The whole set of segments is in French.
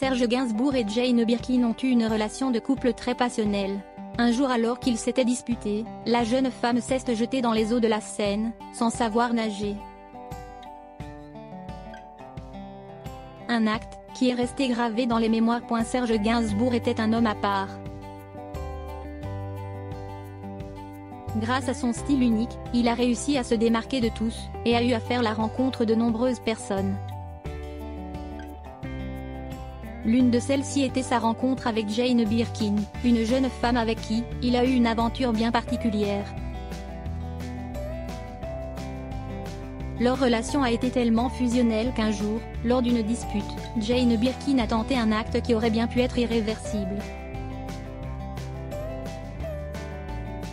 Serge Gainsbourg et Jane Birkin ont eu une relation de couple très passionnelle. Un jour alors qu'ils s'étaient disputés, la jeune femme s'est jetée dans les eaux de la Seine, sans savoir nager. Un acte, qui est resté gravé dans les mémoires. Serge Gainsbourg était un homme à part. Grâce à son style unique, il a réussi à se démarquer de tous, et a eu à faire la rencontre de nombreuses personnes. L'une de celles-ci était sa rencontre avec Jane Birkin, une jeune femme avec qui il a eu une aventure bien particulière. Leur relation a été tellement fusionnelle qu'un jour, lors d'une dispute, Jane Birkin a tenté un acte qui aurait bien pu être irréversible.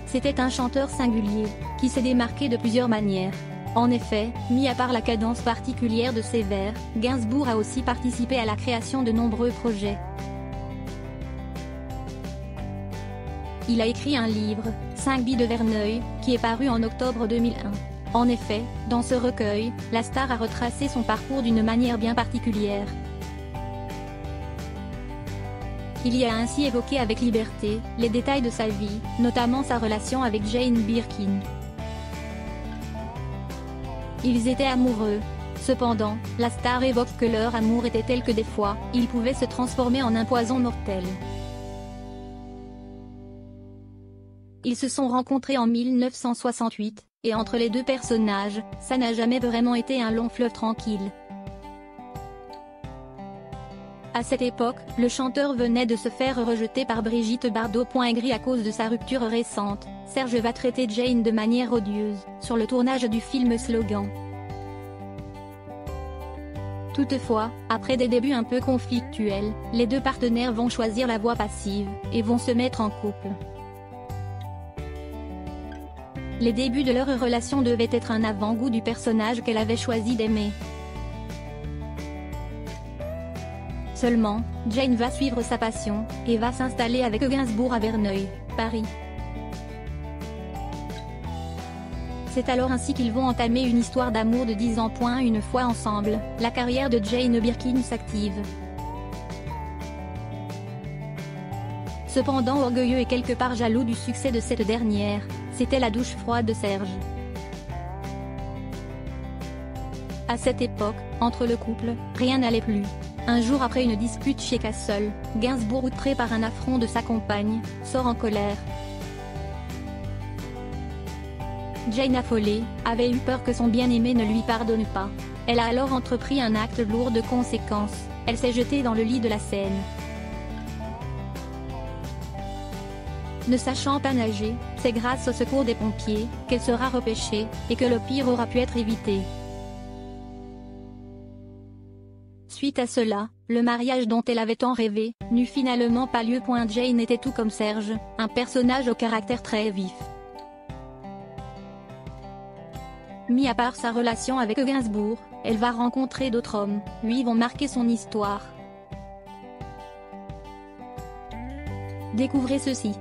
C'était un chanteur singulier, qui s'est démarqué de plusieurs manières. En effet, mis à part la cadence particulière de ses vers, Gainsbourg a aussi participé à la création de nombreux projets. Il a écrit un livre, 5 billes de Verneuil, qui est paru en octobre 2001. En effet, dans ce recueil, la star a retracé son parcours d'une manière bien particulière. Il y a ainsi évoqué avec liberté les détails de sa vie, notamment sa relation avec Jane Birkin. Ils étaient amoureux. Cependant, la star évoque que leur amour était tel que des fois, il pouvait se transformer en un poison mortel. Ils se sont rencontrés en 1968, et entre les deux personnages, ça n'a jamais vraiment été un long fleuve tranquille. À cette époque, le chanteur venait de se faire rejeter par Brigitte Bardot. Aigri à cause de sa rupture récente, Serge va traiter Jane de manière odieuse, sur le tournage du film Slogan. Toutefois, après des débuts un peu conflictuels, les deux partenaires vont choisir la voie passive, et vont se mettre en couple. Les débuts de leur relation devaient être un avant-goût du personnage qu'elle avait choisi d'aimer. Seulement, Jane va suivre sa passion, et va s'installer avec Gainsbourg à Verneuil, Paris. C'est alors ainsi qu'ils vont entamer une histoire d'amour de 10 ans. Une fois ensemble, la carrière de Jane Birkin s'active. Cependant, orgueilleux et quelque part jaloux du succès de cette dernière, c'était la douche froide de Serge. À cette époque, entre le couple, rien n'allait plus. Un jour après une dispute chez Cassel, Gainsbourg, outré par un affront de sa compagne, sort en colère. Jane, affolée, avait eu peur que son bien-aimé ne lui pardonne pas. Elle a alors entrepris un acte lourd de conséquences, elle s'est jetée dans le lit de la Seine. Ne sachant pas nager, c'est grâce au secours des pompiers qu'elle sera repêchée, et que le pire aura pu être évité. Suite à cela, le mariage dont elle avait tant rêvé, n'eut finalement pas lieu. Jane était tout comme Serge, un personnage au caractère très vif. Mis à part sa relation avec Gainsbourg, elle va rencontrer d'autres hommes, lui vont marquer son histoire. Découvrez ceci.